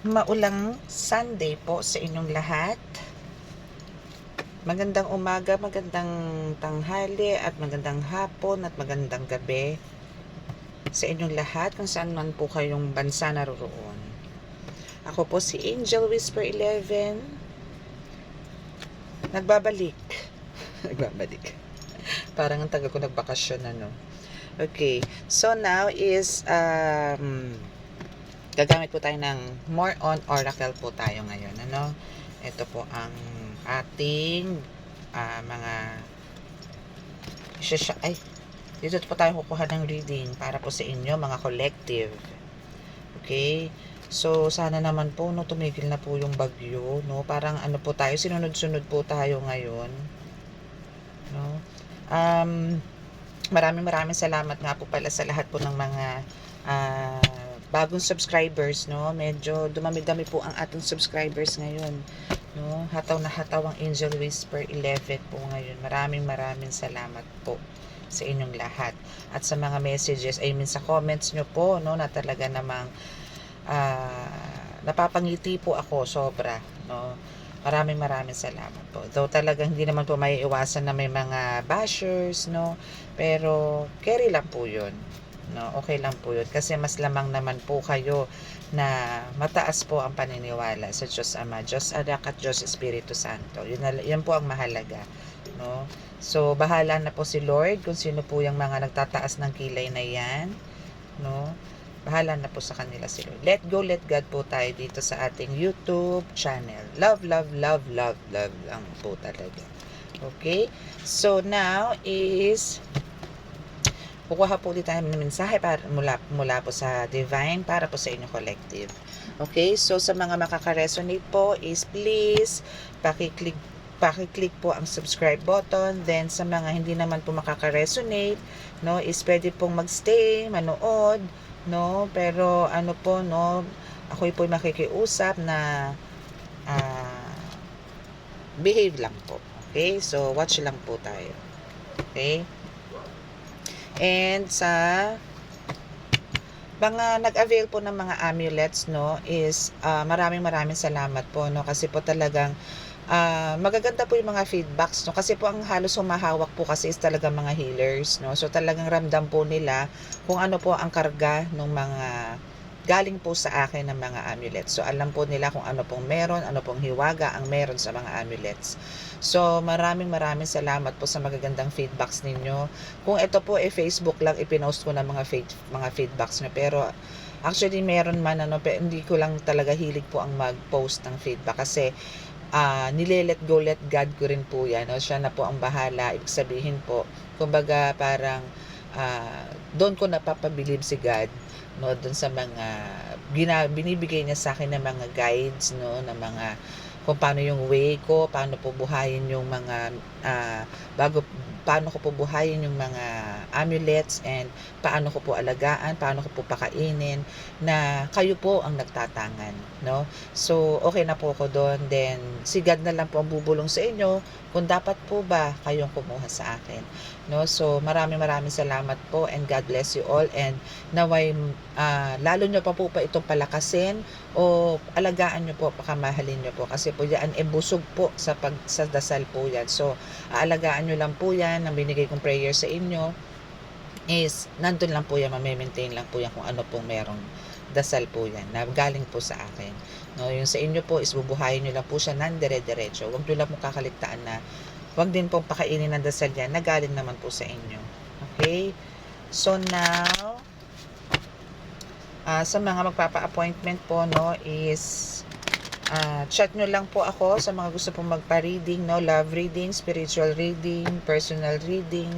Maulang Sunday po sa inyong lahat. Magandang umaga, magandang tanghali at magandang hapon at magandang gabi sa inyong lahat kung saan man po kayong bansa naroroon. Ako po si Angel Whisper 11. Nagbabalik. Nagbabalik. Parang ang tagal ko nagbakasyon Okay. So now is gagamit po tayo ng more on oracle po tayo ngayon. Ito po ang ating mga dito po tayo kukuha ng reading para po sa inyo mga collective. Okay? So sana naman po tumigil na po yung bagyo, Parang po tayo, sinunod-sunod po tayo ngayon. Maraming salamat nga po pala sa lahat po ng mga bagong subscribers, Medyo dumami-dami po ang ating subscribers ngayon, Hataw na hataw ang Angel Whisper 11 po ngayon. Maraming salamat po sa inyong lahat. At sa mga messages, sa comments nyo po, na talaga namang napapangiti po ako sobra, Maraming salamat po. Though talagang hindi naman po maiiwasan na may mga bashers, Pero carry lang po 'yun. Okay lang po 'yun kasi mas lamang naman po kayo na mataas po ang paniniwala sa Diyos Ama, Diyos Anak at Diyos Espiritu Santo. 'Yun po ang mahalaga, So bahala na po si Lord kung sino po yung mga nagtataas ng kilay na 'yan, Bahala na po sa kanila si Lord. Let go, let God po tayo dito sa ating YouTube channel. Love lang po talaga. Okay? So now is kukuha po ulit tayo ng mensahe mula po sa Divine para po sa inyong collective. Okay? So sa mga makaka-resonate po is please paki-click po ang subscribe button. Then sa mga hindi naman po makaka-resonate, is pwede pong magstay, manood, pero ako'y po makikiusap na behave lang po. Okay? So watch lang po tayo. Okay? And sa mga nag-avail po ng mga amulets, is maraming salamat po, kasi po talagang magaganda po yung mga feedbacks, kasi po ang halos humahawak po kasi is talaga mga healers, so talagang ramdam po nila kung ano po ang karga ng mga galing po sa akin ng mga amulets. So alam po nila kung ano pong meron, ano pong hiwaga ang meron sa mga amulets. So maraming salamat po sa magagandang feedbacks ninyo. Kung ito po Facebook lang ipinost ko na mga feedbacks nyo, pero actually meron man pero hindi ko lang talaga hilig po ang mag-post ng feedback kasi nile-let go, let God ko rin po yan. Siya na po ang bahala. Ibig sabihin po, kumbaga parang doon ko napapabilib si God, doon sa mga binibigay niya sa akin ng mga guides, na mga kung paano yung way ko, paano po buhayin yung mga paano ko po buhayin yung mga amulets, and paano ko po alagaan, paano ko po pakainin, na kayo po ang nagtatangan, So okay na po ako doon. Then si God na lang po ang bubulong sa inyo kung dapat po ba kayong kumuha sa akin, So maraming salamat po, and God bless you all, and naway lalo nyo pa po itong palakasin o alagaan nyo po, pakamahalin nyo po, kasi po yan busog po sa dasal po yan. So aalagaan nyo lang po yan. Ang binigay kong prayer sa inyo is nandun lang po yan, ma-maintain lang po yan kung ano pong merong dasal po yan na galing po sa akin, yung sa inyo po is bubuhayin nyo lang po siya ng dire-diretso. Huwag nyo lang po kakaligtaan na huwag din pong pakainin ng dasal yan na galing naman po sa inyo. Okay? So now sa mga magpapa-appointment po, is chat nyo lang po ako sa mga gusto pong magpa-reading, love reading, spiritual reading, personal reading,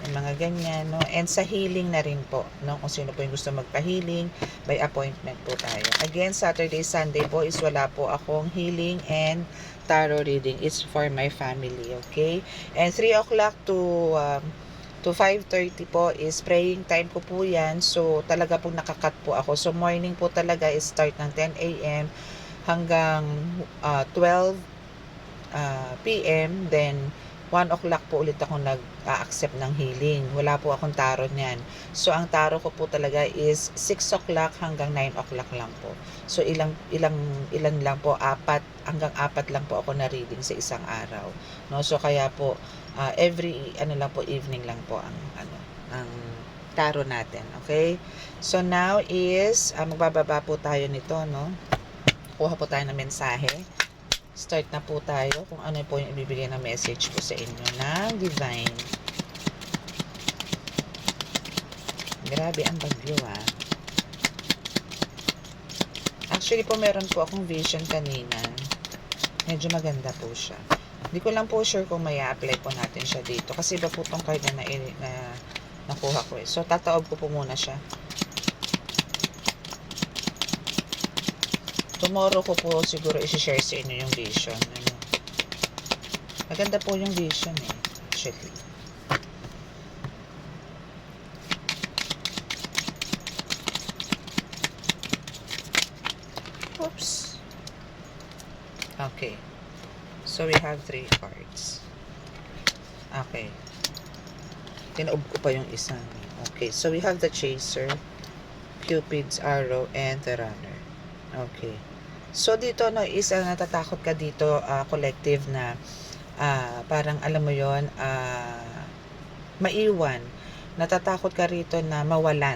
yung mga ganyan, and sa healing na rin po, kung sino po yung gusto magpa-healing, by appointment po tayo. Again, Saturday, Sunday po is wala po akong healing and tarot reading. It's for my family, okay? And 3 o'clock to 5:30 po is praying time ko po yan. So talaga pong nakakat po ako. So morning po talaga is start ng 10 a.m. hanggang 12 p.m. Then 1 o'clock po ulit ako nag-a-accept ng healing. Wala po akong tarot niyan. So, ang tarot ko po talaga is 6 o'clock hanggang 9 o'clock lang po. So, ilan lang po, 4 hanggang 4 lang po ako na reading sa isang araw. No? So, kaya po, every, lang po, evening lang po ang tarot natin. Okay? So, now is, magbababa po tayo nito, no? Kuha po tayo ng mensahe. Start na po tayo kung ano po yung ibibigay na message po sa inyo ng Divine. Grabe ang bagyo, Actually po, meron po akong vision kanina. Medyo maganda po siya. Hindi ko lang po sure kung may apply po natin siya dito. Kasi iba po tong card na nakuha ko. So, tataob ko po muna siya. Tomorrow ko po siguro isi-share sa inyo yung vision. Maganda po yung vision actually. Oops. Okay. So we have 3 cards. Okay. Tinaob ko pa yung isa. Okay. So we have the Chaser, Cupid's Arrow, and the Runner. Okay. So, dito, isa natatakot ka dito, collective na, parang, alam mo yon, maiwan. Natatakot ka rito na mawalan.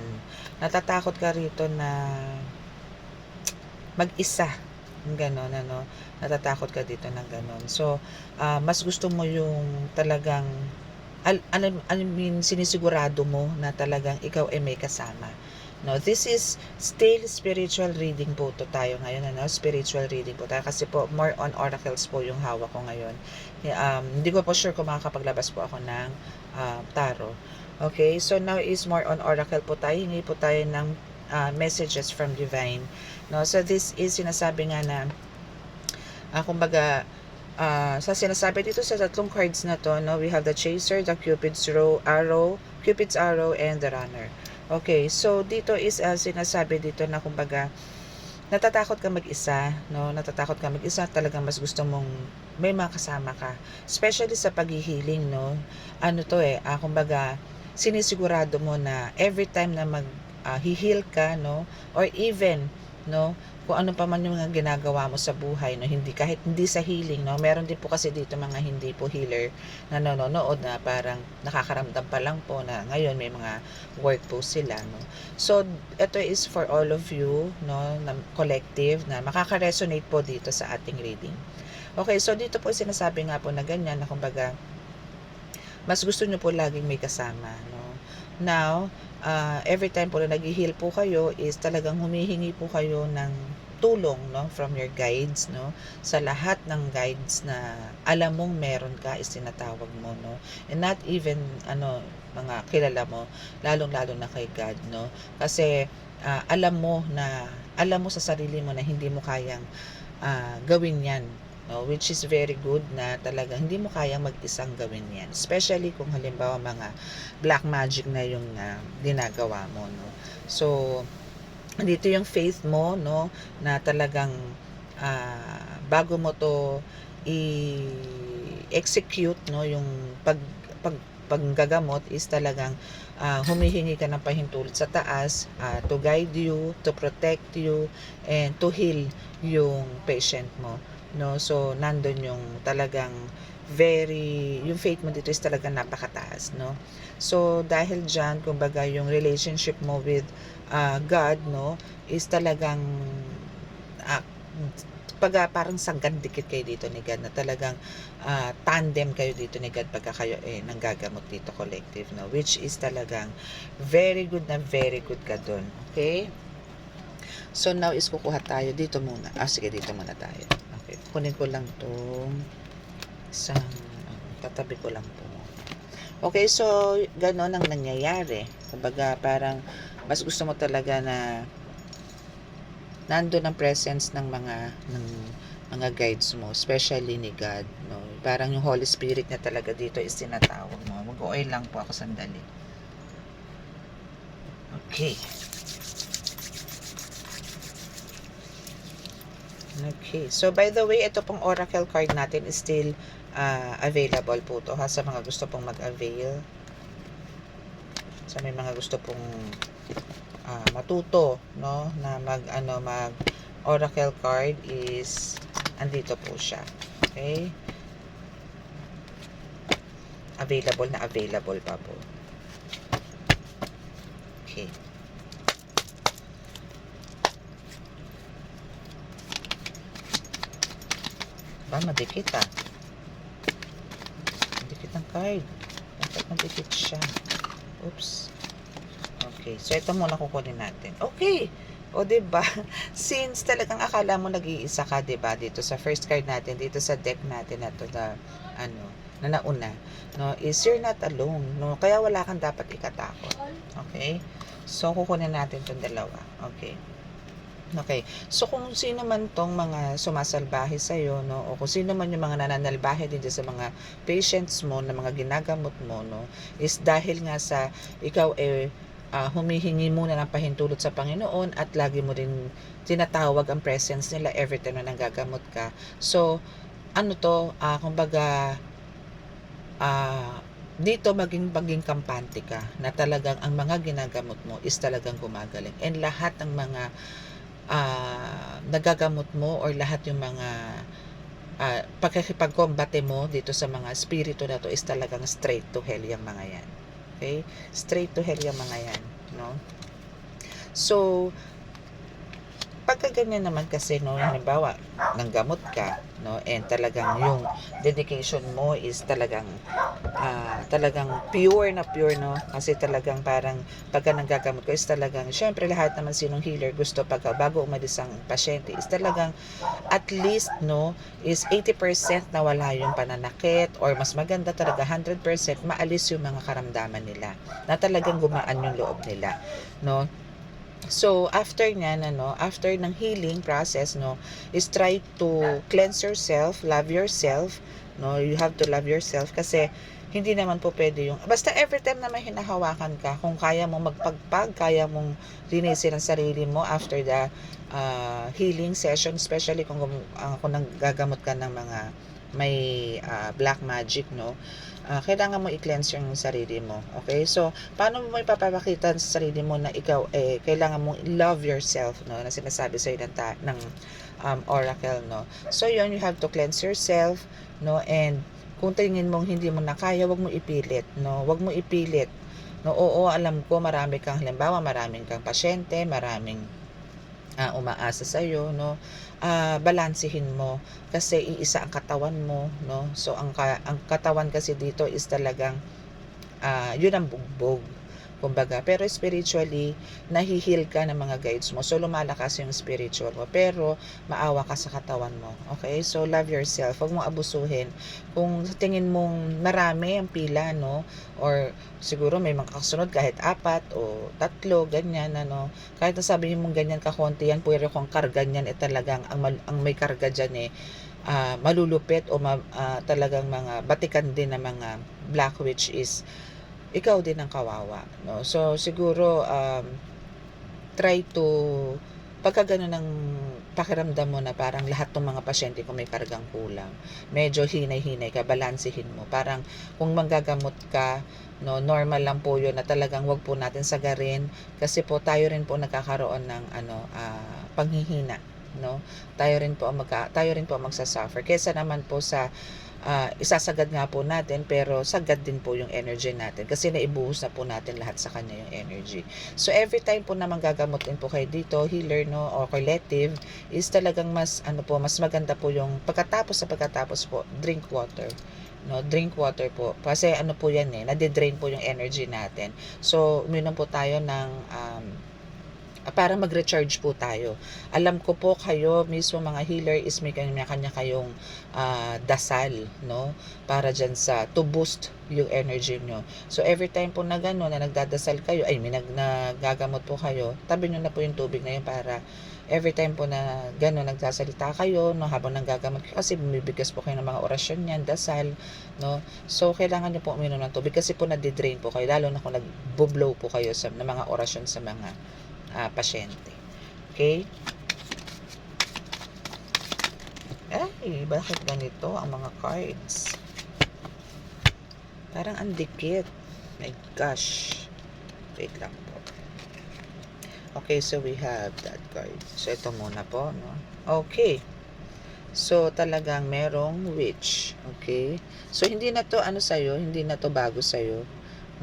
Natatakot ka rito na mag-isa. Ganon, Natatakot ka dito ng ganon. So, mas gusto mo yung talagang, sinisigurado mo na talagang ikaw ay may kasama. No, this is still spiritual reading po to tayo ngayon, spiritual reading po tayo kasi po more on oracles po yung hawak ko ngayon. Hindi ko po sure kung makakapaglabas po ako ng tarot. Okay, so now is more on oracle po tayo. Hingi po tayo ng messages from Divine. No, so this is sinasabi nga na kumbaga sa sinasabi dito sa tatlong cards na to, no, we have the Chaser, the Cupid's Arrow, and the Runner. Okay, so dito is sinasabi dito na kumbaga natatakot ka mag-isa, no? Natatakot ka mag-isa, talagang mas gusto mong may makasama ka. Especially sa paghihiling, no? Kumbaga sinisigurado mo na every time na mag-heal ka, no? Or even, no, kung ano pa man yung mga ginagawa mo sa buhay, no, kahit hindi sa healing, no, meron din po kasi dito mga hindi po healer na nanonood na parang nakakaramdam pa lang po na ngayon may mga work po sila, no. So, ito is for all of you, no, na collective na makaka-resonate po dito sa ating reading. Okay, so dito po sinasabi nga po na ganyan na kumbaga mas gusto nyo po laging may kasama, no. Now, every time po na nag-heal po kayo is talagang humihingi po kayo ng tulong, no, from your guides, no, sa lahat ng guides na alam mong meron ka is tinatawag mo, no, and not even mga kilala mo, lalong-lalo na kay God, no, kasi alam mo sa sarili mo na hindi mo kayang gawin yan, no, which is very good na talaga hindi mo kayang mag-isang gawin yan, especially kung halimbawa mga black magic na yung ginagawa mo, no. So dito yung faith mo, no, na talagang bago mo to i-execute, no, yung paggagamot is talagang humihingi ka ng pahintulot sa taas to guide you, to protect you, and to heal yung patient mo, no. So nandun yung talagang yung faith mo dito is talagang napakataas, no. So dahil dyan, kumbaga yung relationship mo with God, no, is talagang parang sagad dikit kayo dito ni God, na talagang tandem kayo dito ni God pagka kayo nanggagamot dito collective, no, which is talagang very good ka dun. Okay, so now is kukuha tayo dito muna. Sige, dito muna tayo. Okay, kunin ko lang tong isang tatabi ko lang po. Okay, so ganon ang nangyayari. Kumbaga parang mas gusto mo talaga na nandoon ang presence ng mga guides mo, especially ni God, no. Parang yung Holy Spirit na talaga dito is tinatawag mo. Mag-oil lang po ako sandali. Okay. Okay. So by the way, ito pong oracle card natin is still available po to ha, sa mga gusto pong mag-avail, sa may mga gusto pong matuto, no, na mag oracle card is andito po siya. Okay, available na available pa po. Okay, ba madikit madikit ang card, dapat madikit siya. Oops. Okay, so ito muna kukunin natin. Okay, o diba, since talagang akala mo nag-iisa ka, diba, dito sa first card natin, dito sa deck natin na to, na nauna, no, is you're not alone, no, kaya wala kang dapat ikatakot. Okay, so kukunin natin tong dalawa. Okay, so kung sino man tong mga sumasalbahe sa'yo, no, o kung sino man yung mga nananalbahe din sa mga patients mo, na mga ginagamot mo, no, is dahil nga sa ikaw humihingi muna ng pahintulot sa Panginoon at lagi mo rin tinatawag ang presence nila every time na nanggagamot ka. So, kumbaga, dito maging kampante ka na talagang ang mga ginagamot mo is talagang gumagaling. And lahat ng mga nagagamot mo or lahat yung mga pagkakipagkombate mo dito sa mga spirito na to is talagang straight to hell yung mga yan. Okay? Straight to hell yung mga yan, no? So, pagka ganyan naman kasi, no, halimbawa, nanggamot ka, no, and talagang yung dedication mo is talagang pure na pure, no, kasi talagang parang pagka nanggagamot ko is talagang, syempre lahat naman sinong healer gusto pagka bago umalis ang pasyente is talagang at least, no, is 80% na wala yung pananakit, or mas maganda talaga 100% maalis yung mga karamdaman nila, na talagang gumaan yung loob nila, no. So, after nyan, after ng healing process, no, is try to cleanse yourself, love yourself, no, you have to love yourself, kasi hindi naman po pwede yung, basta every time na may hinahawakan ka, kung kaya mong magpagpag, kaya mong linisin ang sarili mo after the healing session, especially kung nanggagamot ka ng mga may black magic, no, kailangan mo i-cleanse yung sarili mo. Okay, so paano mo ipapakita sa sarili mo na ikaw kailangan mong love yourself, no, na sinasabi sa ng oracle, no. So yun, you have to cleanse yourself, no, and kung tingin mong hindi mo na kaya, wag mo ipilit, no, wag mo ipilit, no. Oo, alam ko marami kang, halimbawa maraming kang pasyente, maraming umaasa sa iyo, no. Balansehin mo kasi iisa ang katawan mo, no. So ang katawan kasi dito is talagang yun ang bugbog, kumbaga. Pero spiritually, nahihil ka ng mga guides mo. So, lumalakas yung spiritual mo. Pero, maawa ka sa katawan mo. Okay? So, love yourself. Huwag mong abusuhin. Kung tingin mong marami ang pila, no? Or, siguro may mga kasunod kahit 4 o 3, ganyan, Kahit sabihin mong ganyan kakonti yan, pero kung karga niyan, talagang, ang may karga dyan, malulupit o talagang mga batikan din ng mga black witch is ikaw din ang kawawa, no. So siguro try to, pagka ganun ang pakiramdam mo na parang lahat ng mga pasyente ko may kargang kulang, medyo hinay-hinay ka, balansehin mo. Parang kung manggagamot ka, no, normal lang po yun na talagang wag po natin sagarin, kasi po tayo rin po nagkakaroon ng panghihina, no. Tayo rin po ang magsasuffer, kesa naman po sa isasagad nga po natin, pero sagad din po yung energy natin kasi naibuhos na po natin lahat sa kanya yung energy. So every time po na manggagamotin po kayo dito, healer, no, or collective, is talagang mas maganda po yung pagkatapos po, drink water, no, drink water po, kasi po yan, nade-drain po yung energy natin. So uminom po tayo ng para mag-recharge po tayo. Alam ko po kayo mismo mga healer is may kanya kayong dasal, no, para dyan to boost yung energy nyo. So every time po na gano'n na nagdadasal kayo, may nagagamot po kayo, tabi nyo na po yung tubig na yun, para every time po na gano'n nagsasalita kayo, no, habang nanggagamot kayo, kasi bumibigkas po kayo ng mga orasyon yan, dasal, no. So kailangan nyo po uminom ng tubig, kasi po nadidrain po kayo, lalo na kung nag-blow po kayo ng mga orasyon sa mga pasyente. Okay? Bakit ganito ang mga cards? Parang ang dikit. My gosh. Wait lang po. Okay, so we have that card. So, ito muna po, no? Okay. So, talagang merong witch. Okay? So, hindi na to ano sa'yo, hindi na to bago sa'yo.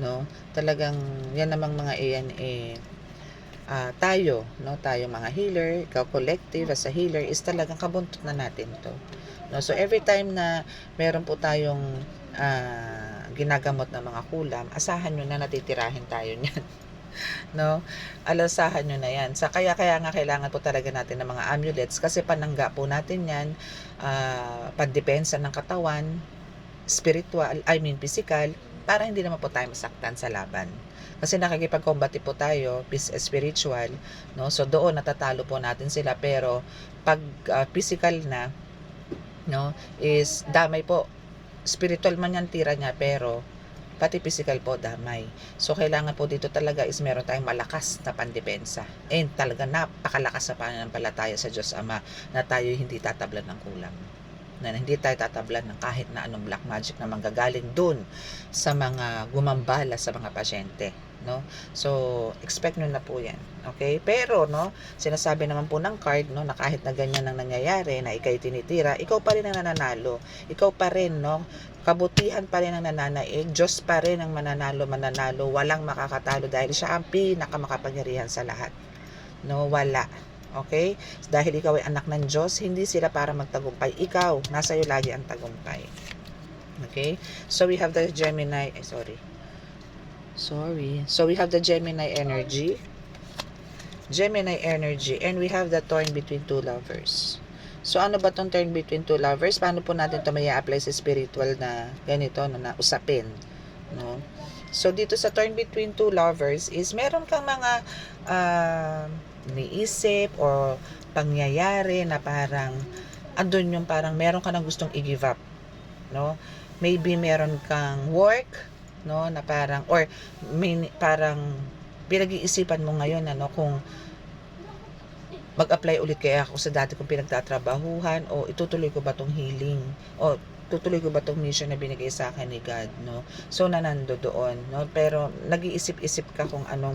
No? Talagang, yan namang mga iyan tayo, no? Tayo mga healer, ikaw collective as a healer, is talagang kabuntot na natin to. No? So, every time na meron po tayong ginagamot na mga kulam, asahan nyo na natitirahin tayo niyan. No? Alasahan nyo na yan. Kaya nga kailangan po talaga natin ng mga amulets kasi panangga po natin yan, pandepensa ng katawan, spiritual, physical, para hindi naman po tayo masaktan sa laban. Kasi nakikipag-combate po tayo, spiritual, no? So doon natatalo po natin sila, pero pag physical na, no, is damay po. Spiritual man yan tira niya, pero pati physical po damay. So kailangan po dito talaga is meron tayong malakas na pandepensa. And talaga napakalakas na pananampalataya sa Diyos Ama na tayo hindi tatablan ng kulam. Na hindi tayo tatablan ng kahit na anong black magic na manggagaling dun sa mga gumambala sa mga pasyente. No? So, expect nyo na po yan. Okay? Pero, no, sinasabi naman po ng card, no, na kahit na ganyan ang nangyayari, na ikay tinitira, ikaw pa rin ang nananalo. Ikaw pa rin, no, kabutihan pa rin ang nananaig, Diyos pa rin ang mananalo, walang makakatalo dahil siya ang pinakamakapangyarihan sa lahat. No, wala. Okay? Dahil ikaw ay anak ng Diyos, hindi sila para magtagumpay. Ikaw, nasa iyo lagi ang tagumpay. Okay? So, we have the Gemini, So, we have the Gemini energy. And we have the torn between two lovers. So, ano ba tong turn between two lovers? Paano po natin ito may apply sa spiritual na ganito, na usapin? No? So, dito sa turn between two lovers is meron kang mga niisip or pangyayari na parang andun yung parang meron ka na gustong i-give up. No? Maybe meron kang work, no, na parang, or parang pinag-iisipan mo ngayon, ano, kung mag-apply ulit kaya ako sa dati kong pinagtatrabahuhan, o itutuloy ko ba tong healing, o tutuloy ko ba tong mission na binigay sa akin ni God, no? So, nanando doon, no? Pero nag-iisip-isip ka kung ano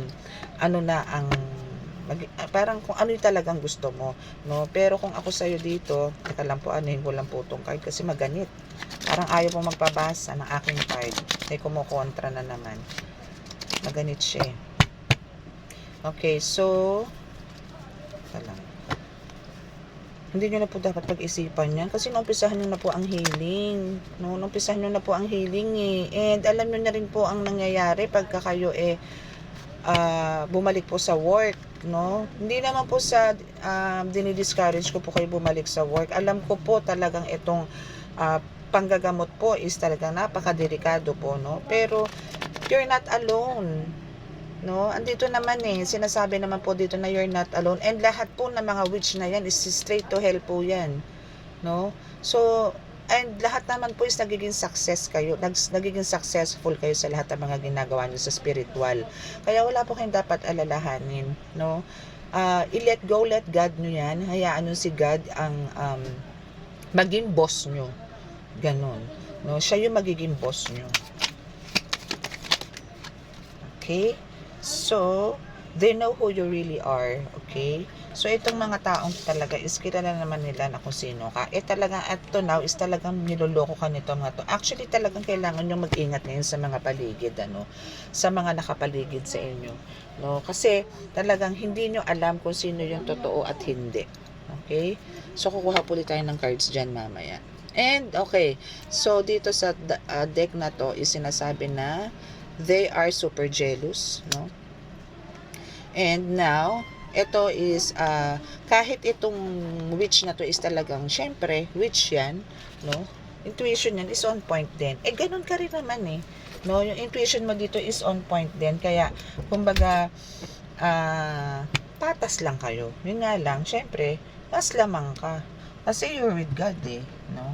na ang parang kung ano yung talagang gusto mo, no? Pero kung ako sa'yo dito, teka lang po, anuhin ko lang po tong card kasi maganit. Parang ayaw po magpabasa ng aking card. May kumukontra na naman. Maganit siya. Okay, so teka lang. Hindi nyo na po dapat pag-isipan yan kasi naumpisahan nyo na po ang healing. No? Naumpisahan nyo na po ang healing And alam nyo na rin po ang nangyayari pagka kayo bumalik po sa work, no? Hindi naman po sa dinidiscourage ko po kayo bumalik sa work. Alam ko po talagang itong panggagamot po is talagang napakadelikado po, no? Pero you're not alone, no? Andito naman sinasabi naman po dito na you're not alone, and lahat po ng mga witch na yan is straight to hell po yan, no? So, and lahat naman po is nagiging successful kayo sa lahat ng mga ginagawa niyo sa spiritual. Kaya wala po kayong dapat alalahanin, no? I-let go, let God nyo yan. Hayaan nyo si God ang maging boss nyo. Ganon, no? Siya yung magiging boss nyo. Okay? So, they know who you really are. Okay? So, itong mga taong talaga is kilala naman nila na kung sino ka. Talagang at to now is talagang niloloko ka nito nga to. Actually, talagang kailangan nyo mag-ingat ngayon sa mga paligid, ano? Sa mga nakapaligid sa inyo. No? Kasi talagang hindi nyo alam kung sino yung totoo at hindi. Okay? So, kukuha po ulit tayo ng cards dyan mamaya. And, okay. So, dito sa deck na to is sinasabi na they are super jealous, no? And now, ito is, kahit itong witch na to is talagang, syempre, witch yan, no? Intuition yan is on point din. Ganun ka rin naman no? Yung intuition mo dito is on point din. Kaya, kumbaga, patas lang kayo. Yun nga lang, syempre, mas lamang ka. Kasi you're with God, no?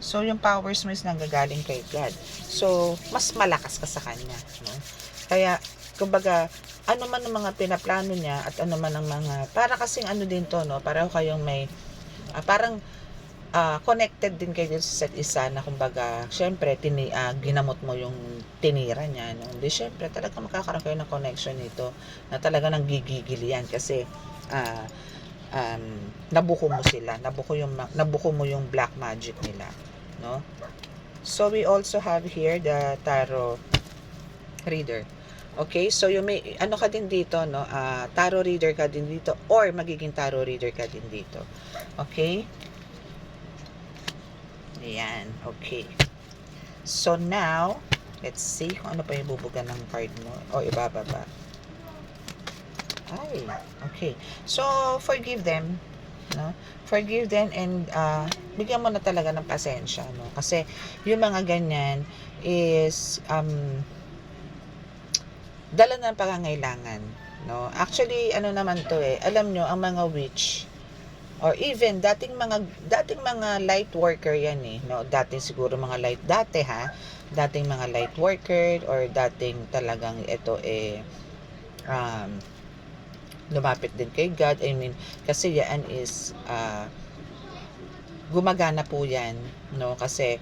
So, yung powers mo is nanggagaling kay God. So, mas malakas ka sa Kanya, no? Kaya, kumbaga, ano man ang mga pinaplano niya at ano man ang mga, para kasing ano din to, no? Para kayong may, parang, connected din kayo sa isa't isa na kumbaga, syempre, ginamot mo yung tinira niya, no? Hindi, syempre, talaga magkakaroon kayo ng connection nito na talaga nang gigigil yan kasi ah, nabuko mo sila, nabuko mo yung black magic nila, no? So, we also have here the tarot reader. Okay, so yung may, ano ka din dito, no? Tarot reader ka din dito or magiging tarot reader ka din dito. Okay? Ayan, okay. So now, let's see kung ano pa yung bubugan ng card mo. O, ibababa. Ay, okay. So, forgive them, no? Forgive them and bigyan mo na talaga ng pasensya, no? Kasi yung mga ganyan is dala ng pangangailangan, no? Actually, ano naman to alam nyo, ang mga witch or even dating mga light worker yan no? Dating siguro mga dating mga light worker or dating talagang ito lumapit din kay God. I mean, kasi yan is gumagana po yan, no? Kasi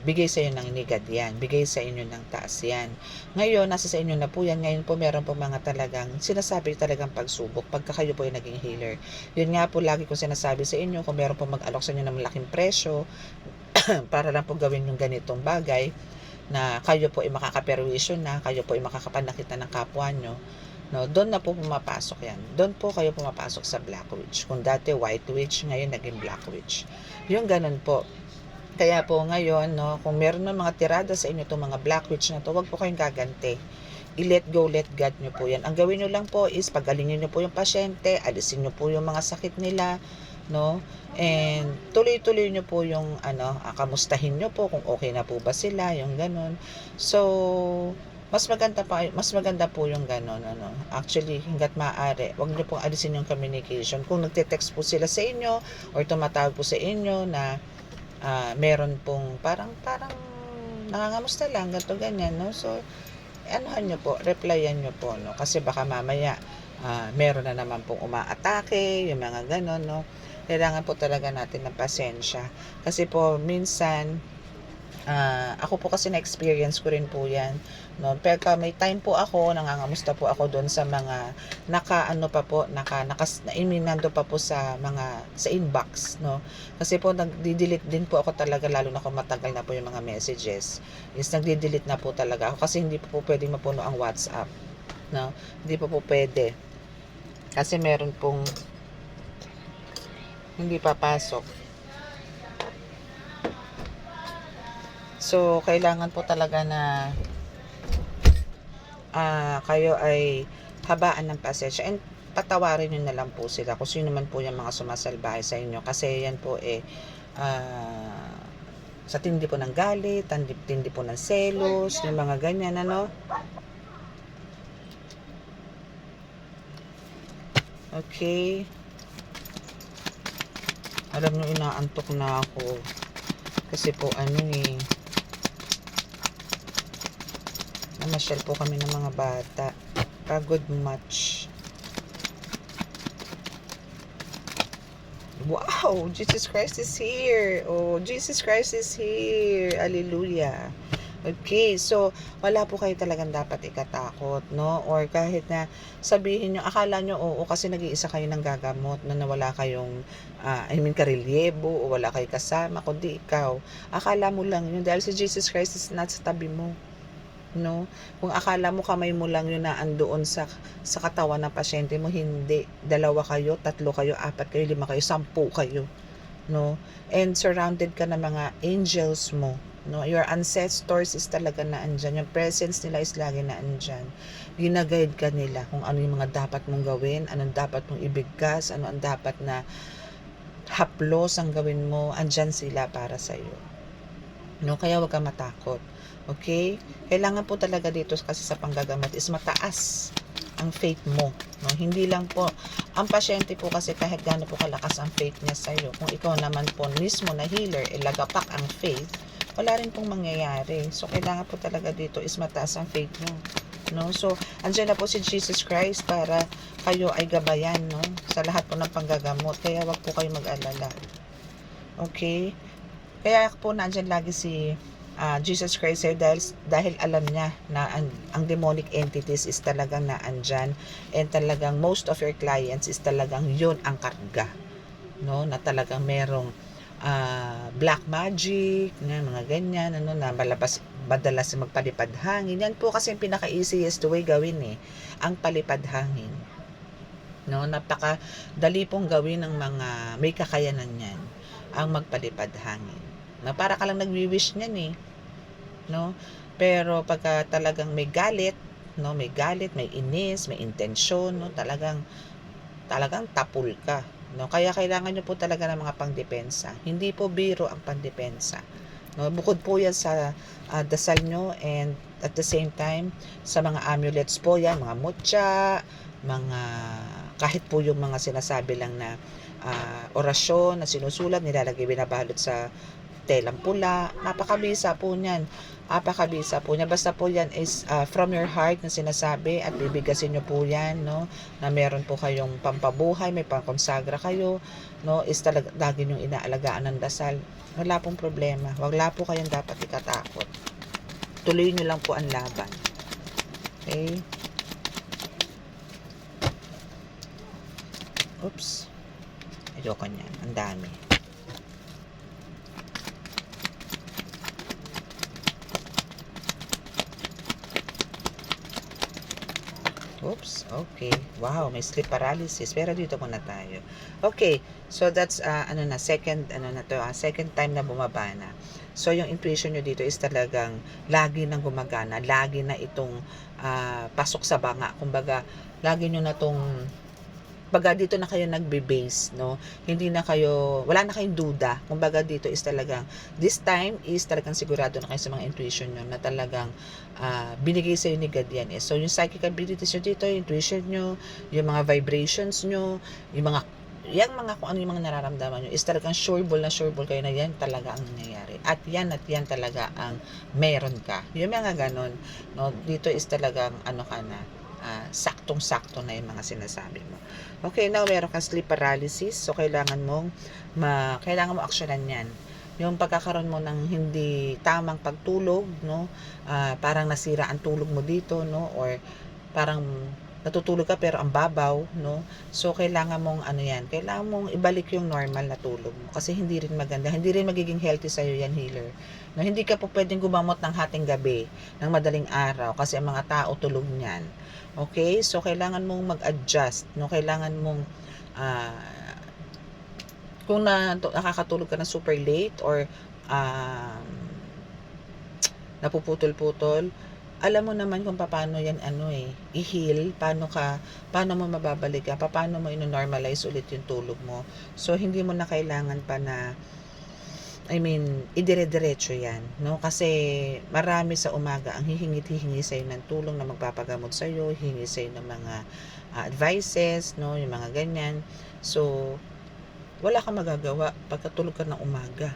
bigay sa inyo ng nigad yan, bigay sa inyo ng taas yan. Ngayon, nasa sa inyo na po yan. Ngayon po, meron po mga talagang sinasabi talagang pagsubok pagka kayo po ay naging healer. Yun nga po, lagi ko sinasabi sa inyo, kung meron po mag-alok sa inyo ng malaking presyo para lang po gawin yung ganitong bagay na kayo po ay makakaperwisyo na, kayo po ay makakapanakita ng kapwa nyo, no, doon na po pumapasok yan. Doon po kayo pumapasok sa Black Witch. Kung dati White Witch, ngayon naging Black Witch. Yung ganun po. Kaya po ngayon, no, kung meron ng mga tirada sa inyo itong mga Black Witch na to, wag po kayong gaganti. I-let go, let God nyo po yan. Ang gawin nyo lang po is pagalingin nyo po yung pasyente, alisin nyo po yung mga sakit nila, no? And tuloy-tuloy nyo po yung kamustahin nyo po kung okay na po ba sila, yung ganun. So, mas maganda po yung ganun, Actually, hangga't maaari, wag niyo pong alisin yung communication. Kung nagte-text po sila sa inyo or tumatawag po sa inyo na meron pong parang nangangamusta lang, ganito ganyan, no? So, anuhan nyo po, replyan nyo po, no? Kasi baka mamaya meron na naman pong umaatake, yung mga ganon, no? Kailangan po talaga natin ng pasensya. Kasi po, minsan, ako po kasi na-experience ko rin po yan, no? Pero may time po ako, nangangamusta po ako doon sa mga nando pa po sa inbox, no? Kasi po nagdi-delete din po ako talaga, lalo na kung matagal na po yung mga messages. Is nagdi-delete na po talaga ako kasi hindi po pwedeng mapuno ang WhatsApp, no? Hindi po pwede. Kasi meron pong hindi papasok. So, kailangan po talaga na kayo ay habaan ng pasensya and patawarin nyo na lang po sila kung sino man po yung mga sumasalbahe sa inyo. Kasi yan po sa tindi po ng galit, tindi po ng selos, yung mga ganyan, Okay. Alam nyo, inaantok na ako. Kasi po namasyal po kami ng mga bata. Pagod much. Wow! Jesus Christ is here! Oh, Jesus Christ is here! Hallelujah! Okay, so wala po kayo talagang dapat ikatakot, no? Or kahit na sabihin nyo, akala nyo, oo, kasi nag-iisa kayo ng gagamot na nawala kayong, karelyebo o wala kayo kasama, kundi ikaw. Akala mo lang yun dahil si Jesus Christ is not sa tabi mo, no? Kung akala mo kamay mo lang yun na andoon sa katawan ng pasyente mo, hindi. 2 kayo, 3 kayo, 4 kayo, 5 kayo, 10 kayo, no? And surrounded ka ng mga angels mo, no? Your ancestors is talaga na andyan. Yung presence nila is lagi na andyan. Ginaguide ka nila kung ano yung mga dapat mong gawin, anong dapat mong ibigkas, ano ang dapat na haplos ang gawin mo. Andyan sila para sa iyo, no? Kaya wag ka matakot. Okay? Kailangan po talaga dito kasi sa panggagamot is mataas ang faith mo, no? Hindi lang po ang pasyente po kasi kahit gaano po kalakas ang faith niya sa iyo, kung ikaw naman po mismo na healer lagapak ang faith, wala rin pong mangyayari. So kailangan po talaga dito is mataas ang faith mo, no? So andyan na po si Jesus Christ para kayo ay gabayan, no, sa lahat po ng panggagamot. Kaya wag po kayo mag-alala. Okay? Kaya po nandiyan lagi si Jesus Christ sa'yo dahil alam niya na ang demonic entities is talagang naandyan, and talagang most of your clients is talagang yun ang karga, no, na talagang merong black magic na mga ganyan, ano, na madalas magpalipad hangin. Yan po kasi yung pinaka easiest way gawin ang palipad hangin, no, napaka dali pong gawin ng mga may kakayanan yan ang magpalipad hangin, na para ka lang nagwi-wish niyan no, pero pagka talagang may galit, no, may inis, may intensyon, no, talagang tapul ka, no. Kaya kailangan nyo po talaga ng mga pangdepensa. Hindi po biro ang pangdepensa, no. Bukod po yan sa dasal nyo, and at the same time sa mga amulets po yan, mga mutya, mga kahit po yung mga sinasabi lang na orasyon na sinusulat, nilalagay, binabalot sa telang pula, napakabisa po niyan. Napakabisa po niya. Basta po yan is from your heart na sinasabi, at bibigasin nyo po yan, no, na meron po kayong pampabuhay, may pangkonsagra kayo, no, is talaga lagi yung inaalagaan ng dasal. Wala pong problema. Wala po kayong dapat ikatakot. Tuloy nyo lang po ang laban. Okay? Oops. Ayoko niyan. Ang dami. Oops, okay. Wow, may sleep paralysis. Pero dito muna tayo. Okay, so that's second time na bumaba na. So yung intuition nyo dito is talagang lagi nang gumagana, lagi na itong pasok sa banga. Kumbaga, lagi nyo na itong baga dito na kayo nagbe-base, no? Hindi na kayo, wala na kayong duda. Kumbaga dito is talagang, this time is talagang sigurado na kayo sa mga intuition nyo na talagang binigay sa'yo ni God yan. So yung psychic abilities nyo dito, yung intuition nyo, yung mga vibrations nyo, yung mga kung ano yung mga nararamdaman nyo, is talagang sureball kayo na yan talaga ang nangyayari. At yan talaga ang meron ka. Yung mga ganon, no? Dito is talagang saktong-sakto na yung mga sinasabi mo. Okay, now meron kang sleep paralysis. So kailangan mo aksyonan 'yan. Yung pagkakaroon mo ng hindi tamang pagtulog, no? Parang nasira ang tulog mo dito, no? Or parang natutulog ka pero ang babaw, no? So kailangan mong kailangan mong ibalik yung normal na tulog mo kasi hindi rin maganda, hindi rin magiging healthy sa iyo yan, healer. No, hindi ka po pwedeng gumamot ng hating gabi, ng madaling araw kasi ang mga tao tulog niyan. Okay? So kailangan mong mag-adjust, no? Kailangan mong kung nakakatulog ka na super late or napuputol-putol, alam mo naman kung paano yan i-heal, paano mo mababalik ka, paano mo ino-normalize ulit yung tulog mo. So hindi mo na kailangan pa na idire-diretso yan, no? Kasi marami sa umaga ang hihingi sa'yo ng tulong na magpapagamot sa'yo, hihingi sa'yo ng mga advices, no? Yung mga ganyan. So, wala kang magagawa pagkatulog ka ng umaga.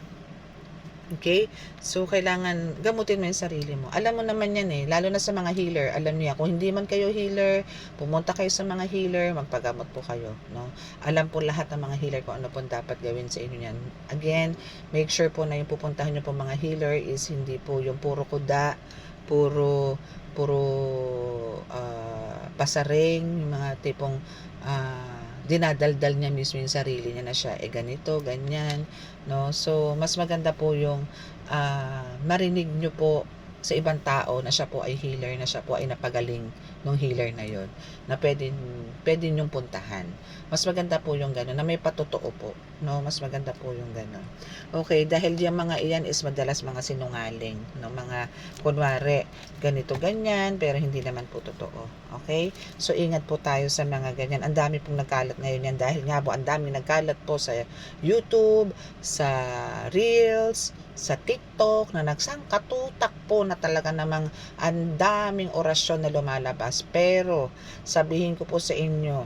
Okay? So, kailangan gamutin mo yung sarili mo. Alam mo naman yan lalo na sa mga healer. Alam niya, kung hindi man kayo healer, pumunta kayo sa mga healer, magpagamot po kayo, no? Alam po lahat ng mga healer kung ano po dapat gawin sa inyo yan. Again, make sure po na yung pupuntahan nyo po mga healer is hindi po yung puro kuda, puro pasaring, yung mga tipong dinadaldal niya mismo yung sarili niya na siya ganito, ganyan, no? So mas maganda po yung marinig nyo po sa ibang tao na siya po ay healer, na siya po ay napagaling ng healer na yon, na pwede nyong puntahan. Mas maganda po yung gano'n, na may patotoo po, no? Mas maganda po yung gano'n. Okay, dahil yung mga iyan is madalas mga sinungaling, no? Mga kunwari, ganito ganyan, pero hindi naman po totoo. Okay? So ingat po tayo sa mga ganyan. Ang dami pong nagkalat ngayon yan dahil nga po ang dami nagkalat po sa YouTube, sa Reels, sa TikTok, na nagsangkatutak po na talaga namang ang daming orasyon na lumalabas. Pero sabihin ko po sa inyo,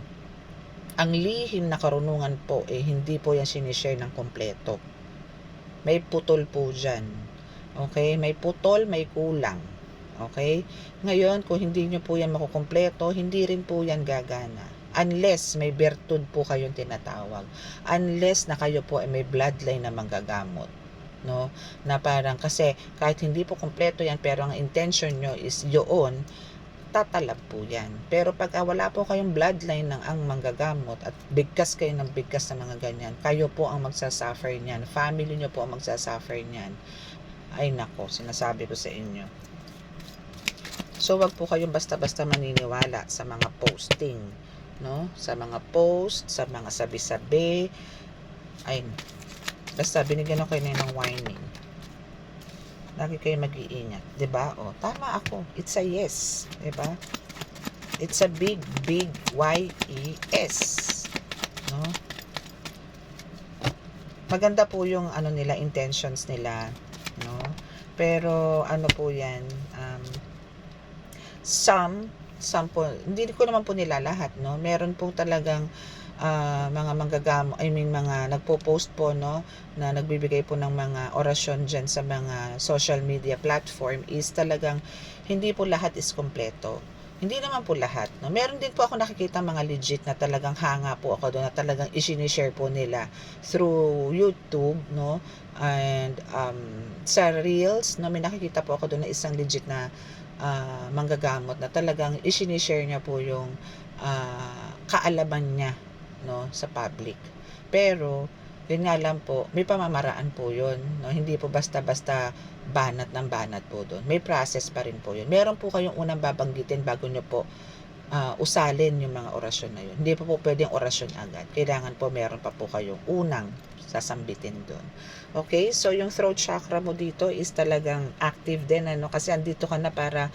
ang lihim na karunungan po hindi po yan sinishare ng kompleto. May putol po dyan. Okay? May putol, may kulang. Okay? Ngayon, kung hindi nyo po yan makukompleto, hindi rin po yan gagana. unless may bertud po kayong tinatawag, unless na kayo po ay may bloodline na manggagamot, no, na parang kasi kahit hindi po kumpleto yan pero ang intention nyo is yun, tatalab po yan. Pero pag wala po kayong bloodline ng ang manggagamot at bigkas kayo ng bigkas na mga ganyan, kayo po ang magsasuffer niyan, family nyo po ang magsasuffer niyan. Ay nako, sinasabi ko sa inyo. So wag po kayong basta-basta maniniwala sa mga posting, no? Sa mga post, sa mga sabi-sabi. Ay, basta binigyan ako kayo ng warning. Lagi kayo mag-iingat, 'di ba? O, tama ako. It's a yes, 'di ba? It's a big YES, no? Maganda po yung ano nila, intentions nila, no? Pero ano po 'yan, some po, hindi ko naman po nila lahat, no? Meron po talagang mga manggagamo, I mean mga nagpo-post po, no, na nagbibigay po ng mga orasyon dyan sa mga social media platform is talagang hindi po lahat is kompleto. Hindi naman po lahat, no? Meron din po ako nakikita mga legit na talagang hanga po ako doon, na talagang i-share po nila through YouTube, no? And sa Reels, no, may nakikita po ako doon na isang legit na manggagamot na talagang i-share niya po yung kaalaman niya, no, sa public. Pero yun nga lang po, may pamamaraan po yun, no? Hindi po basta-basta banat ng banat po doon. May process pa rin po yun. Meron po kayong unang babanggitin bago nyo po usalin yung mga orasyon na yun. Hindi po pwedeng orasyon agad. Kailangan po meron pa po kayong unang sasambitin doon. Okay? So, yung throat chakra mo dito is talagang active din, ano? Kasi andito ka na para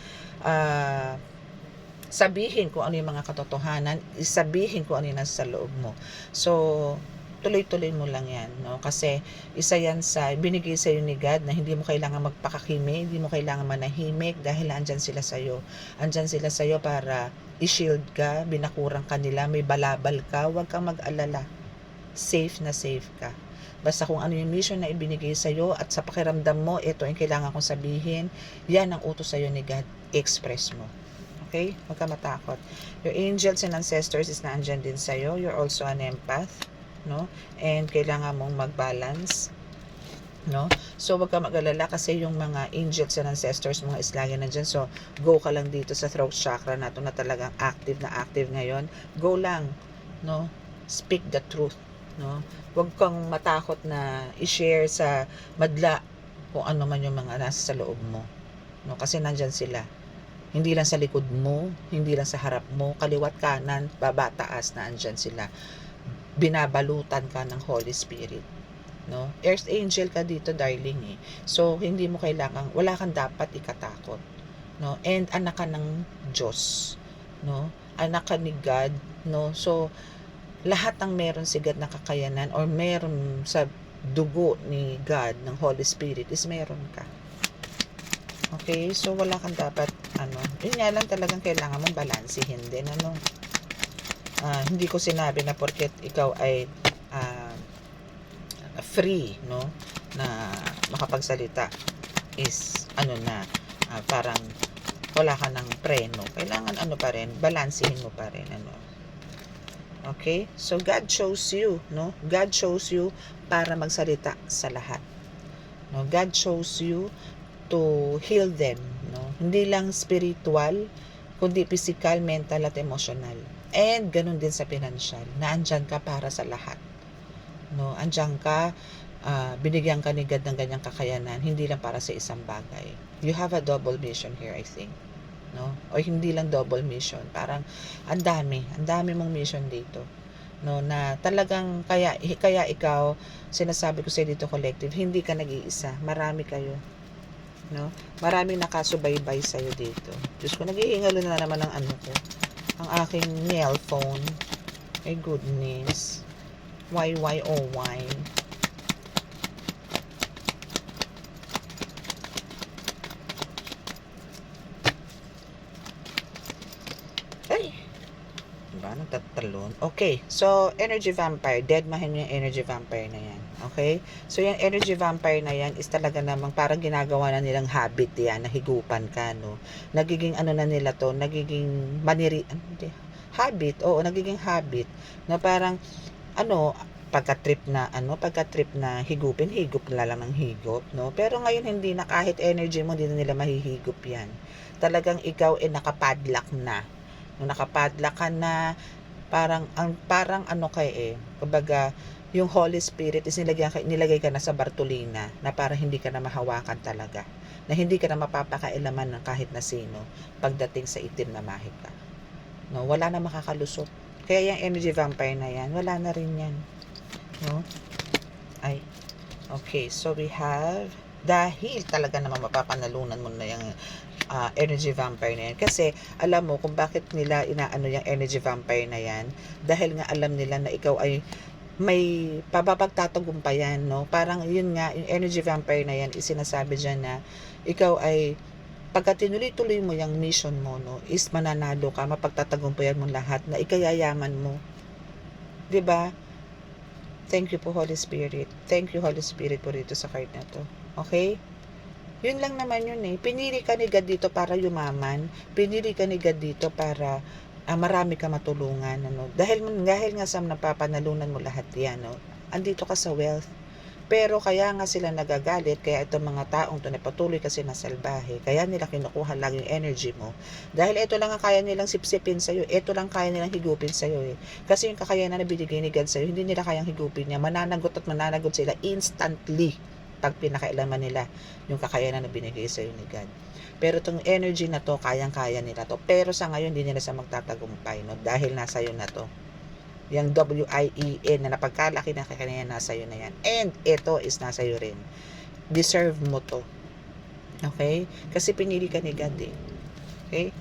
sabihin kung ano yung mga katotohanan, isabihin kung ano yung nasa loob mo. So, tuloy-tuloy mo lang yan, no? Kasi isa yan sa binigay sa iyo ni God na hindi mo kailangan magpakakimik, hindi mo kailangan manahimik dahil andyan sila sa iyo. Andyan sila sa iyo para i-shield ka, binakurang ka nila, may balabal ka, huwag kang mag-alala. Safe na safe ka. Basta kung ano yung mission na ibinigay sa iyo at sa pakiramdam mo, ito yung kailangan kong sabihin, yan ang utos sa iyo ni God, express mo. Okay? Huwag ka matakot. Your angels and ancestors is na andyan din sa iyo. You're also an empath, no? And kailangan mong mag-balance, no? So wag ka mag-alala kasi yung mga angels and ancestors mga is lagi nandiyan. So go ka lang dito sa throat chakra na to na talagang active ngayon. Go lang, no? Speak the truth, no? Wag kang matakot na i-share sa madla kung ano man yung mga nasa sa loob mo, no? Kasi nandiyan sila. Hindi lang sa likod mo, hindi lang sa harap mo, kaliwat kanan, baba taas, na andyan sila. Binabalutan ka ng Holy Spirit, no? Earth angel ka dito, darling, eh. So hindi mo kailangan, wala kang dapat ikatakot, no? And anak ka ng Diyos, no? Anak ka ni God, no? So lahat ng meron si God na kakayanan or meron sa dugo ni God ng Holy Spirit is meron ka. Okay? So wala kang dapat yun nga lang, talagang kailangan mong balansihin din, ano? Hindi ko sinabi na porket ikaw ay free, no, na makapagsalita is parang wala ka ng preno. Kailangan pa rin, balansihin mo pa rin, ano. Okay? So God chose you, no? God chose you para magsalita sa lahat, no? God chose you to heal them, no? Hindi lang spiritual, kundi physical, mental at emotional. And ganun din sa financial, na andyan ka para sa lahat, no? Andyan ka, binigyan ka ni God ng ganyang kakayanan, hindi lang para sa isang bagay. You have a double mission here, I think, no? O hindi lang double mission, parang ang dami mong mission dito, no, na talagang kaya ikaw, sinasabi ko sa dito, collective, hindi ka nag-iisa, marami kayo, no? Maraming nakasubaybay sa iyo dito. Diyos ko, naghihingalo na naman ng ang aking nail phone. My goodness. Why? Ay! Diba? Nagtatalon. Okay. So, energy vampire. Deadmahin yung energy vampire na yan. Okay? So, yung energy vampire na yan is talaga namang parang ginagawa na nilang habit yan, na higupan ka, no? Nagiging na nila to, nagiging habit, oo, nagiging habit, na parang, ano, pagka-trip na higop na lang ng higop, no? Pero ngayon hindi na, kahit energy mo, hindi na nila mahihigop yan. Talagang ikaw nakapadlock na. No, nakapadlock ka na, parang ano kumbaga, yung Holy Spirit is nilagay ka na sa Bartolina, na para hindi ka na mahawakan talaga. Na hindi ka na mapapakailaman ng kahit na sino pagdating sa itim na mahika. No, wala na makakalusot. Kaya yung energy vampire na yan, wala na rin yan. No? Ay, okay. So, we have, dahil talaga naman mapapanalunan mo na yung energy vampire na yan. Kasi, alam mo kung bakit nila inaano yung energy vampire na yan. Dahil nga alam nila na ikaw ay may papapagtatagumpayan, no? Parang yun nga, yung energy vampire na yan, isinasabi dyan na ikaw ay, pagka tinuloy-tuloy mo yung mission mo, no, is mananalo ka, mapagtatagumpayan mo lahat, na ikayayaman mo. 'Di ba? Thank you po, Holy Spirit. Thank you, Holy Spirit, po rito sa card na to. Okay? Yun lang naman yun eh. Pinili ka ni God dito para yumaman. Pinili ka ni God dito para marami ka matulungan. Ano? Dahil nga sa napapanalunan mo lahat yan. No? Andito ka sa wealth. Pero kaya nga sila nagagalit, kaya itong mga taong to patuloy kasi na salbahe, kaya nila kinukuha lang yung energy mo. Dahil ito lang ang kaya nilang sipsipin sa'yo, ito lang kaya nilang higupin sa'yo eh. Kasi yung kakayanan na binigay ni God sa'yo, hindi nila kayang higupin niya. Mananagot sila instantly pag pinakailaman nila yung kakayanan na binigay sa'yo ni God. Pero itong energy na to, kayang-kaya nila to. Pero sa ngayon, hindi nila sa magtatagumpay, no? Dahil nasa iyo na to. Yung WIEN na napagkalaki na kanya nasa iyo na yan. And ito is nasa iyo rin. Deserve mo to. Okay? Kasi pinili ka ni God eh. Okay?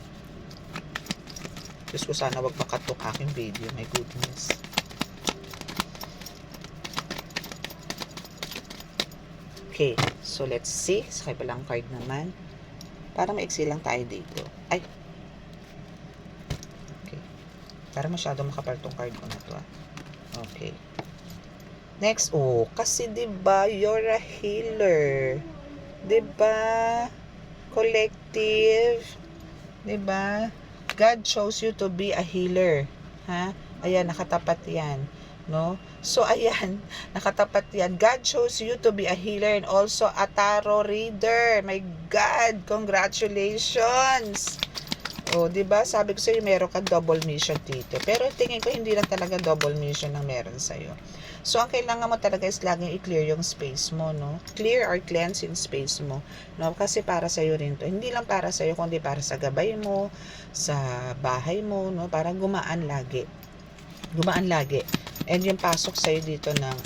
Diyos ko, sana wag makatok aking video. My goodness. Okay. So, let's see. Sa kabilang card naman. Para maiksi lang tayo dito. Ay, para masyado makapal tong card ko na to. Okay. Next, kasi 'di ba you're a healer. 'Di ba? Collective. 'Di ba? God chose you to be a healer. Ha? Ayan, nakatapat 'yan, no? So ayan, nakatapat 'yan. God chose you to be a healer and also a tarot reader. My God, congratulations. 'Di ba? Sabi ko sa iyo, meron ka double mission dito. Pero tingin ko hindi lang talaga double mission ang meron sa iyo. So ang kailangan mo talaga is laging i-clear yung space mo, no? Clear or cleanse yung space mo, no? Kasi para sa iyo rin 'to. Hindi lang para sa iyo kundi para sa gabay mo, sa bahay mo, no? Para gumaan lagi. Gumaan lagi. And yung pasok sa iyo dito ng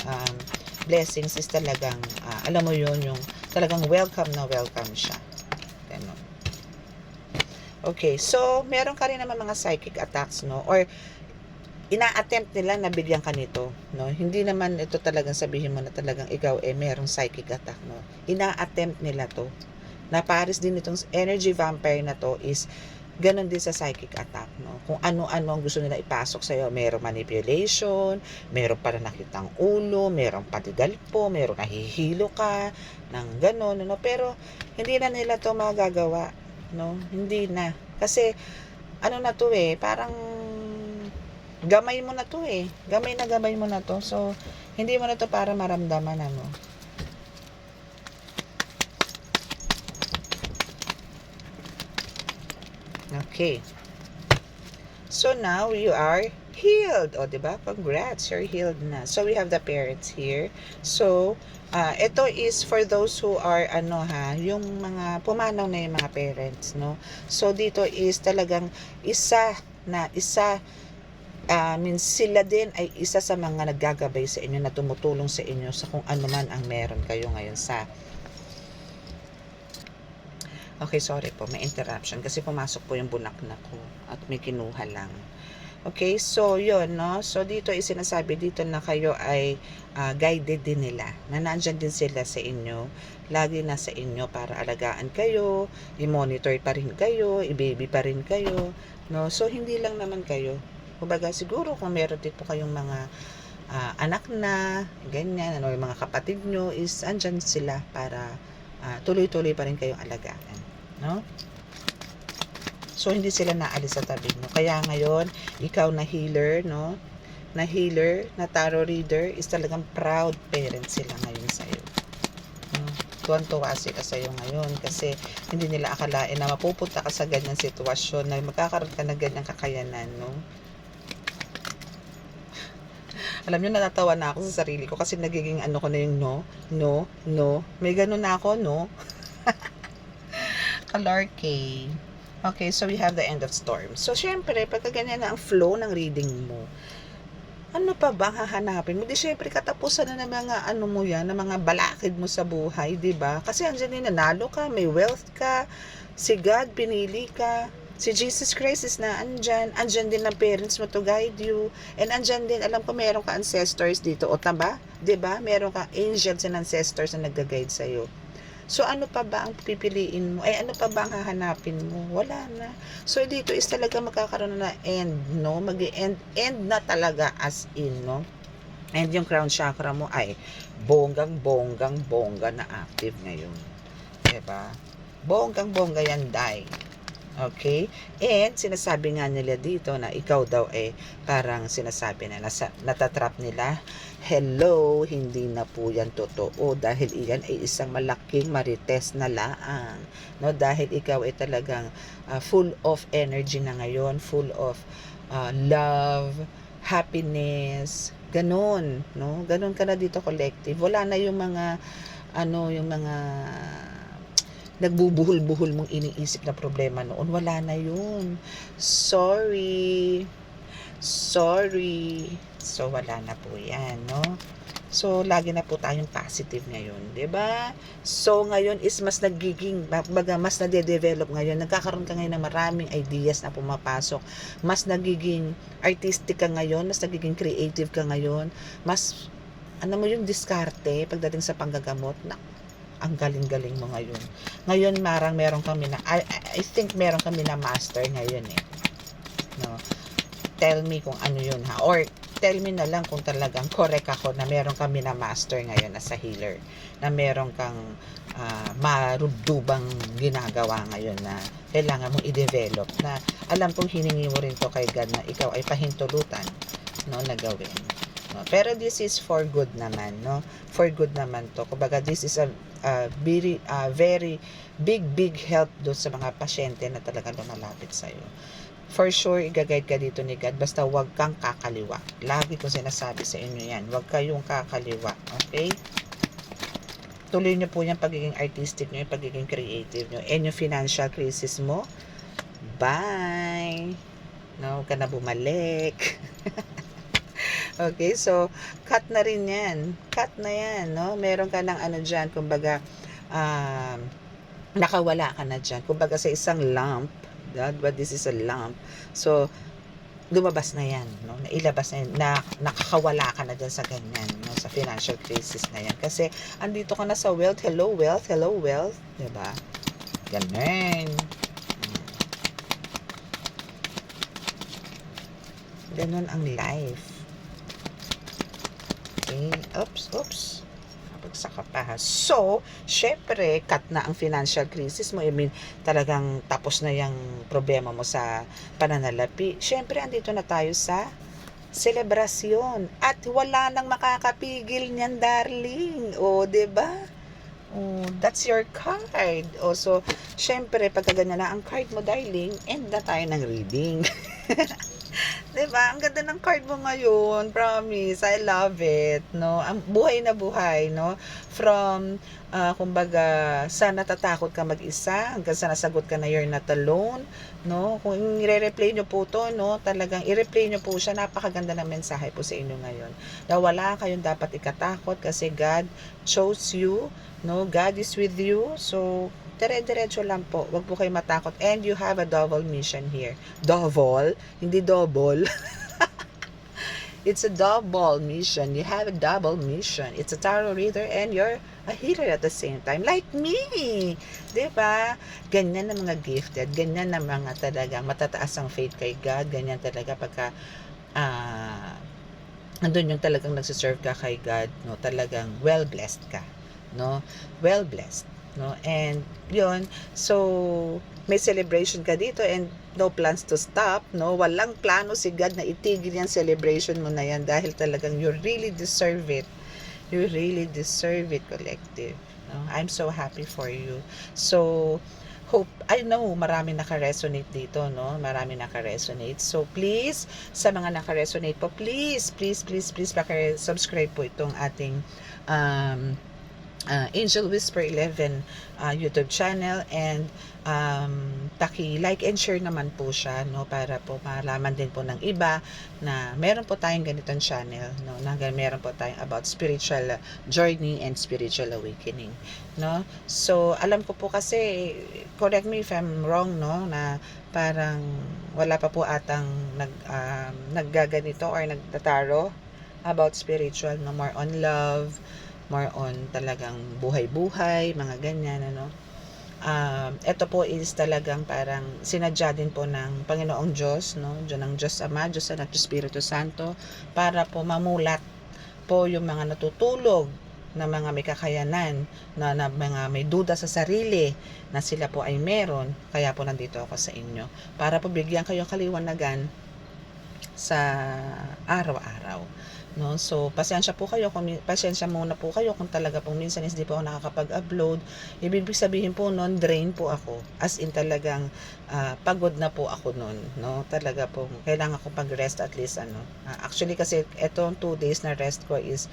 blessings is talagang alam mo yun, yung talagang welcome na welcome siya. Ganun. Okay, so meron ka rin naman mga psychic attacks, no? Or ina-attempt nila na bigyan ka nito, no? Hindi naman ito talagang sabihin mo na talagang ikaw merong psychic attack, no? Ina-attempt nila to. Na pares din itong energy vampire na to is ganun din sa psychic attack, no? Kung ano-ano ang gusto nila ipasok sa iyo, merong manipulation, meron pa na nakitang ulo, merong padidalpo, merong nahihilo ka ng ganun, no? Pero hindi na nila to magagawa, no? Hindi na. Kasi ano na to parang gamay mo na to gamay mo na to. So hindi mo na to para maramdaman, ano. Okay, so now you are healed. Diba? Congrats, you're healed na. So we have the parents here. So ito is for those who are yung mga pumanaw na yung mga parents, no? So dito is talagang sila din ay isa sa mga naggagabay sa inyo, na tumutulong sa inyo sa kung ano man ang meron kayo ngayon sa. Okay, sorry po, may interruption kasi pumasok po yung bunaknak ko at may kinuha lang. Okay, so yun, no? So dito is sinasabi dito na kayo ay guided din nila, na nandyan din sila sa inyo, lagi na sa inyo para alagaan kayo, i-monitor pa rin kayo, i-baby pa rin kayo, no? So hindi lang naman kayo. Kumbaga siguro kung meron din po kayong mga anak na, ganyan, ano, yung mga kapatid nyo, is andyan sila para tuloy-tuloy pa rin kayong alagaan, no? So, hindi sila naalis sa tabi mo. Kaya ngayon, ikaw na healer, no? Na healer, na tarot reader, is talagang proud parent sila ngayon sa'yo. No? Tuwan-tuwa sila sa'yo ngayon kasi hindi nila akalain na mapupunta ka sa ganyang sitwasyon na magkakaroon ka ng ganyang kakayanan, no? Alam nyo, natatawa na ako sa sarili ko kasi nagiging ano ko na yung no, no, no. May ganun na ako, no? Kalarkey. Okay, so we have the end of storm. So, syempre, pagka ganyan na ang flow ng reading mo, ano pa ba hahanapin mo? Di syempre, katapusan na ng mga ano mo yan, ng mga balakid mo sa buhay, di ba? Kasi andyan din, nanalo ka, may wealth ka, si God, pinili ka, si Jesus Christ is na andyan din ng parents mo to guide you, and andyan din, alam ko meron ka ancestors dito, o taba, di ba? Meron ka angels and ancestors na nag-guide sa'yo. So, ano pa ba ang pipiliin mo? Ano pa ba ang hahanapin mo? Wala na. So, dito is talaga magkakaroon na end, no? End na talaga as in, no? And yung crown chakra mo ay bongga na active ngayon. Diba? Bonggang-bongga yan, Day. Okay? And sinasabi nga nila dito na ikaw daw parang sinasabi na natatrap nila. Hello, hindi na po yan totoo dahil iyan ay isang malaking marites na laang. No? Dahil ikaw ay talagang full of energy na ngayon, full of love, happiness, ganon. No? Ganon ka na dito, collective. Wala na yung mga nagbubuhol-buhol mong iniisip na problema noon. Wala na yun. Sorry. So, wala na po yan, no? So, lagi na po tayong positive ngayon, 'di ba? So, ngayon is mas nagiging, mas nade-develop ngayon. Nagkakaroon ka ngayon ng maraming ideas na pumapasok. Mas nagiging artistic ka ngayon, mas nagiging creative ka ngayon. Mas, mo yung diskarte pagdating sa panggagamot, ang galing-galing mo ngayon. Ngayon, meron kami na, I think meron kami na master ngayon No? Tell me kung ano yun, ha? Or, tell me na lang kung talagang correct ako na meron kami na master ngayon as a healer. Na meron kang marubdubang ginagawa ngayon na kailangan mong i-develop. Na alam kong hiningi mo rin to kay God na ikaw ay pahintulutan, no, na gawin. No? Pero this is for good naman, no? For good naman to. Kumbaga, this is a very big help doon sa mga pasyente na talaga lumalapit sa'yo. For sure, i-guide ka dito ni God. Basta huwag kang kakaliwa. Lagi ko sinasabi sa inyo yan. Huwag kayong kakaliwa. Okay? Tuloy nyo po yung pagiging artistic nyo, yung pagiging creative nyo. And yung financial crisis mo, bye! No, huwag ka na bumalik. Okay, so, cut na rin yan. Cut na yan, no? Meron ka ng dyan, kumbaga, nakawala ka na dyan. Kumbaga sa isang lamp, but this is a lamp. So, lumabas na yan, no? Nailabas na yan, nakakawala ka na dyan sa ganyan, no? Sa financial crisis na yan. Kasi, andito ka na sa wealth, hello wealth, diba? Ganun. Ganun ang life. Okay, oops. Saka pa. So, syempre, cut na ang financial crisis mo. I mean, talagang tapos na yung problema mo sa pananalapi. Syempre, andito na tayo sa selebrasyon. At wala nang makakapigil niyan, darling. O, diba? Oh, that's your card. O, so, syempre, pagka ganyan na ang card mo, darling, end na tayo ng reading. Diba? Ang ganda ng card mo ngayon. Promise. I love it. No? Ang buhay na buhay. No? From, kumbaga, sa natatakot ka mag-isa, hanggang sa nasagot ka na you're not alone. No? Kung i-replay nyo po to, no? Talagang i-replay nyo po siya. Napakaganda ng mensahe po sa inyo ngayon. Na wala kayong dapat ikatakot kasi God chose you. No? God is with you. So, dire-diretso lang po. Huwag po kayo matakot. And you have a double mission here. Double? Hindi double. It's a double mission. You have a double mission. It's a tarot reader and you're a healer at the same time. Like me. Diba? Ganyan na mga gifted. Ganyan na mga talagang matataas ang faith kay God. Ganyan talaga pagka andun yung talagang nagsiserve ka kay God. No? Talagang well-blessed ka. No? Well-blessed. no? And yun, so may celebration ka dito and no plans to stop, no? Walang plano si God na itigil yung celebration mo na yan dahil talagang you really deserve it. You really deserve it, collective. No? I'm so happy for you. So, hope, I know marami naka-resonate dito, no? Marami naka-resonate. So, please, sa mga naka-resonate po, please, paki-subscribe po itong ating Angel Whisper 11 YouTube channel, and paki-like and share naman po siya, no, para po malaman din po ng iba na meron po tayong ganitong channel, no, na meron po tayong about spiritual journey and spiritual awakening, no. So alam ko po kasi, correct me if I'm wrong, no, na parang wala pa po atang naggaganito or nagtataro about spiritual, no, more on love, more on talagang buhay-buhay, mga ganyan, ano. Ito po is talagang parang sinadya din po ng Panginoong Diyos, no, ng Diyos Ama, Diyos Anak, Diyos Espiritu Santo, para po mamulat po yung mga natutulog na mga may kakayanan, na mga may duda sa sarili, na sila po ay meron. Kaya po nandito ako sa inyo, para po bigyan kayo kaliwanagan sa araw-araw, no. So pasensya po kayo kung pasensya muna po kayo kung talaga pong minsan hindi po ako nakakapag-upload. Ibig sabihin po noon, drain po ako, as in talagang pagod na po ako noon, no. Talaga po kailangan ko pag-rest at least, ano. Actually kasi etong 2 days na rest ko is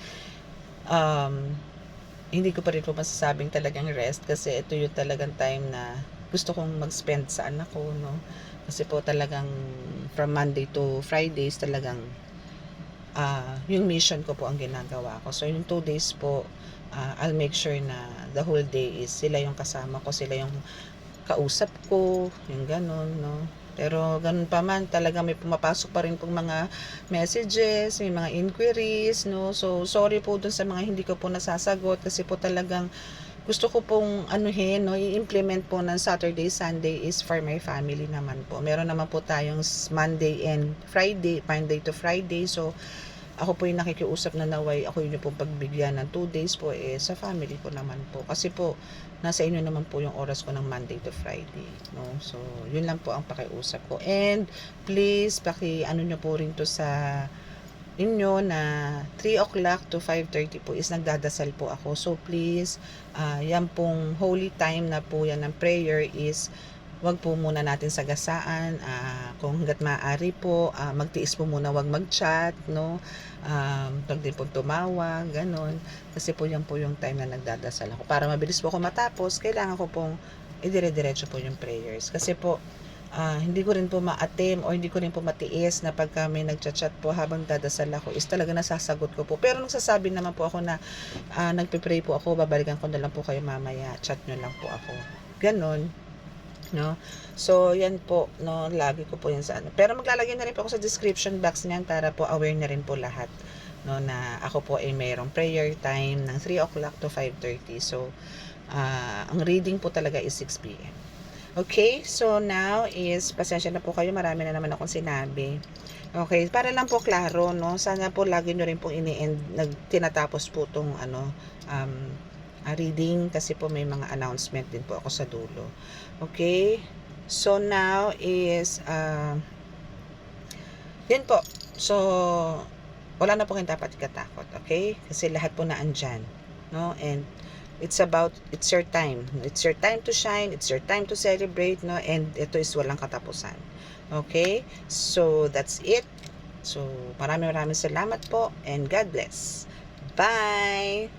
hindi ko pa rin po masasabing talagang rest, kasi ito yung talagang time na gusto kong mag-spend sa anak ko, no. Kasi po talagang from Monday to Fridays talagang yung mission ko po ang ginagawa ko. So yung 2 days po, I'll make sure na the whole day is sila yung kasama ko, sila yung kausap ko, yung ganun, no. Pero ganun pa man, talaga may pumapasok pa rin pong mga messages, may mga inquiries, no. So sorry po dun sa mga hindi ko po nasasagot, kasi po talagang gusto ko pong anuhin, no, i-implement po ng Saturday, Sunday is for my family naman po. Meron naman po tayong Monday and Friday, Monday to Friday. So ako po yung nakikiusap na naway ako yung pong pagbigyan ng 2 days po sa family ko naman po. Kasi po nasa inyo naman po yung oras ko ng Monday to Friday, no. So yun lang po ang pakiusap ko. And please ano nyo po rin to sa inyo na 3 o'clock to 5:30 po is nagdadasal po ako. So please, yan pong holy time na po yan ng prayer is wag po muna natin sagasaan. Kung hanggat maaari po, magtiis po muna, wag mag-chat, no. Wag din po tumawag, ganon. Kasi po yan po yung time na nagdadasal ako. Para mabilis po ako matapos, kailangan ko pong idire-diretso po yung prayers. Kasi po, hindi ko rin po ma-attempt o hindi ko rin po matiis na pagka may nagchat-chat po habang dadasal ako is talaga nasasagot ko po. Pero nagsasabi naman po ako na nagpe-pray po ako, babalikan ko na lang po kayo mamaya, chat nyo lang po ako. Ganon, no. So yan po, no, lagi ko po yan sa ano. Pero maglalagay na rin po ako sa description box niyan para po aware na rin po lahat, no, na ako po ay mayroong prayer time ng 3 o'clock to 5:30. So ang reading po talaga is 6 p.m. Okay, so now is, pasensya na po kayo, marami na naman akong sinabi. Okay, para lang po klaro, no, sana po lagi nyo rin pong tinatapos po tong reading, kasi po may mga announcement din po ako sa dulo. Okay, so now is yun po. So wala na po kayong dapat ikatakot, okay, kasi lahat po na andyan, no. And it's your time. It's your time to shine. It's your time to celebrate, no? And ito is walang katapusan. Okay? So, that's it. So, maraming salamat po. And God bless. Bye!